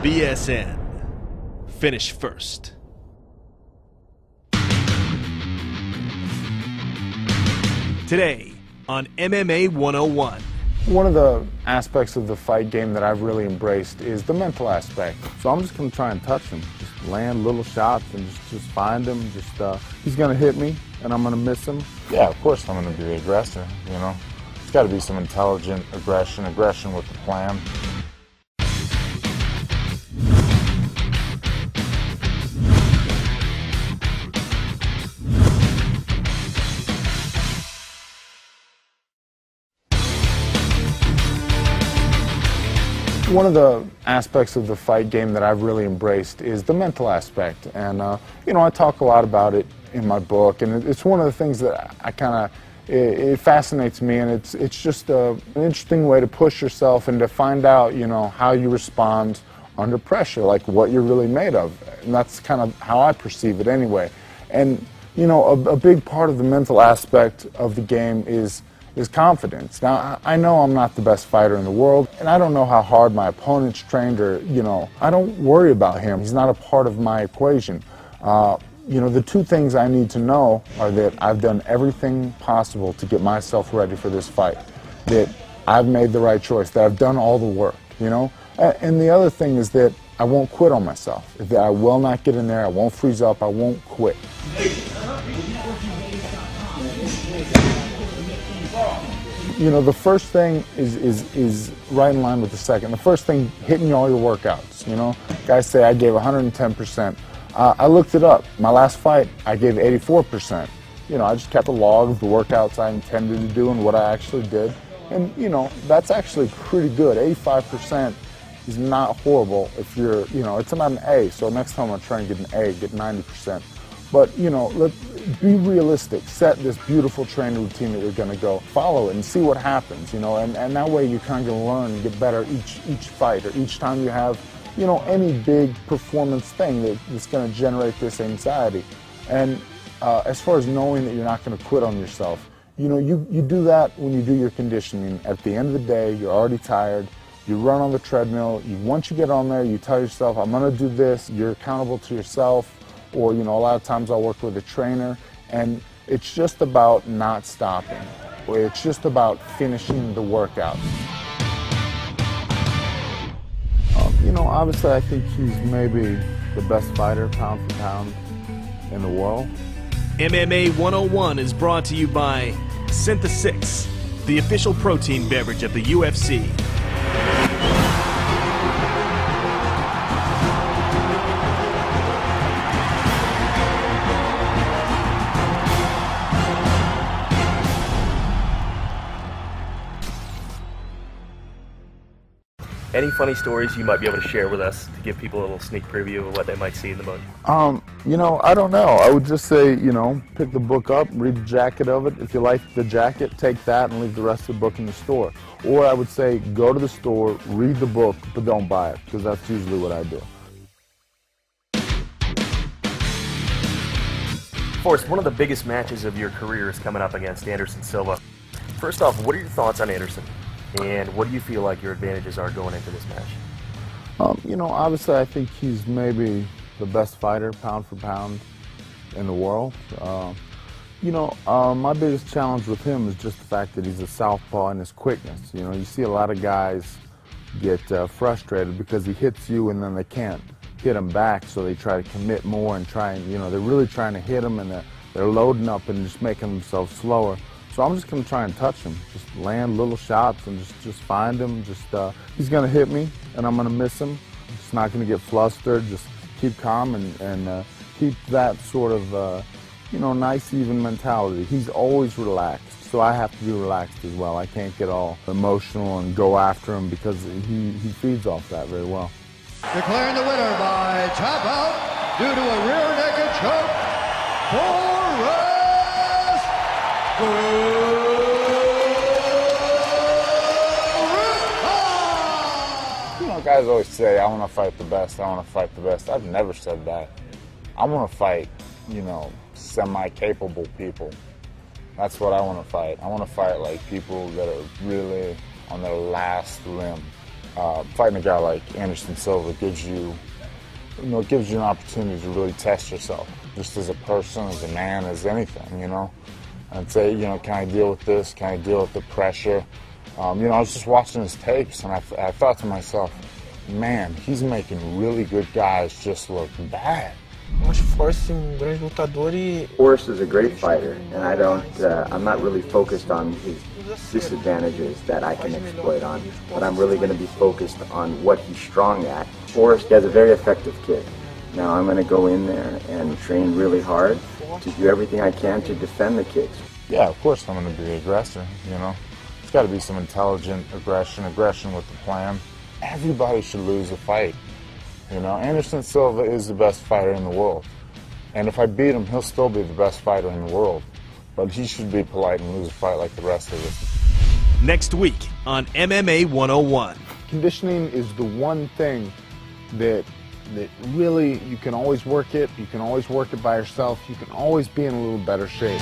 BSN. Finish first. Today on MMA 101. One of the aspects of the fight game that I've really embraced is the mental aspect. So I'm just going to try and touch him, just land little shots and just find him. He's going to hit me and I'm going to miss him. Yeah, of course I'm going to be the aggressor, you know. It's got to be some intelligent aggression with the plan. One of the aspects of the fight game that I've really embraced is the mental aspect. And, you know, I talk a lot about it in my book, and it's one of the things that it fascinates me, and it's just an interesting way to push yourself and to find out, you know, how you respond under pressure, like what you're really made of. And that's kind of how I perceive it anyway. And, you know, a big part of the mental aspect of the game is confidence. Now, I know I'm not the best fighter in the world, and I don't know how hard my opponent's trained, or, you know, I don't worry about him. He's not a part of my equation. You know, the two things I need to know are that I've done everything possible to get myself ready for this fight, that I've made the right choice, that I've done all the work, you know? And the other thing is that I won't quit on myself, that I will not get in there, I won't freeze up, I won't quit. You know, the first thing is right in line with the second. The first thing, hitting all your workouts, you know. Guys say I gave 110%. I looked it up. My last fight, I gave 84%. You know, I just kept a log of the workouts I intended to do and what I actually did. And, you know, that's actually pretty good. 85% is not horrible if you're, you know, it's not an A. So next time I try and get an A, get 90%. But, you know, be realistic. Set this beautiful training routine that you're going to go. Follow it and see what happens, you know, and that way you kind of learn and get better each fight, or each time you have, you know, any big performance thing that's going to generate this anxiety. And as far as knowing that you're not going to quit on yourself, you know, you do that when you do your conditioning. At the end of the day, you're already tired. You run on the treadmill. Once you get on there, you tell yourself, I'm going to do this. You're accountable to yourself. Or, you know, a lot of times I'll work with a trainer, and it's just about not stopping. It's just about finishing the workout. You know, obviously I think he's maybe the best fighter, pound for pound, in the world. MMA 101 is brought to you by Synthesix, the official protein beverage of the UFC. Any funny stories you might be able to share with us to give people a little sneak preview of what they might see in the book? You know, I don't know. I would just say, you know, pick the book up, read the jacket of it. If you like the jacket, take that and leave the rest of the book in the store. Or I would say, go to the store, read the book, but don't buy it, because that's usually what I do. Forrest, one of the biggest matches of your career is coming up against Anderson Silva. First off, what are your thoughts on Anderson? And what do you feel like your advantages are going into this match? You know, obviously I think he's maybe the best fighter, pound for pound, in the world. You know, my biggest challenge with him is just the fact that he's a southpaw and his quickness. You know, you see a lot of guys get frustrated because he hits you and then they can't hit him back, so they try to commit more and try and, you know, they're really trying to hit him, and they're loading up and just making themselves slower. So I'm just going to try and touch him, just land little shots and just find him. He's going to hit me and I'm going to miss him. Just not going to get flustered. Just keep calm and keep that sort of, you know, nice even mentality. He's always relaxed, so I have to be relaxed as well. I can't get all emotional and go after him because he feeds off that very well. Declaring the winner by tap out due to a rear naked choke, Forrest. You know, guys always say, I want to fight the best, I want to fight the best. I've never said that. I want to fight, you know, semi-capable people. That's what I want to fight. I want to fight like people that are really on their last limb. fighting a guy like Anderson Silva gives you, it gives you an opportunity to really test yourself, just as a person, as a man, as anything, and say, can I deal with this? Can I deal with the pressure? I was just watching his tapes, and I thought to myself, man, he's making really good guys just look bad. Forrest is a great fighter, and I'm not really focused on his disadvantages that I can exploit on, but I'm really going to be focused on what he's strong at. Forrest has a very effective kick. Now I'm going to go in there and train really hard to do everything I can to defend the kicks. Yeah, of course I'm going to be the aggressor, It's got to be some intelligent aggression with the plan. Everybody should lose a fight. Anderson Silva is the best fighter in the world. And if I beat him, he'll still be the best fighter in the world. But he should be polite and lose a fight like the rest of us. Next week on MMA 101. Conditioning is the one thing that really, you can always work it. You can always work it by yourself. You can always be in a little better shape.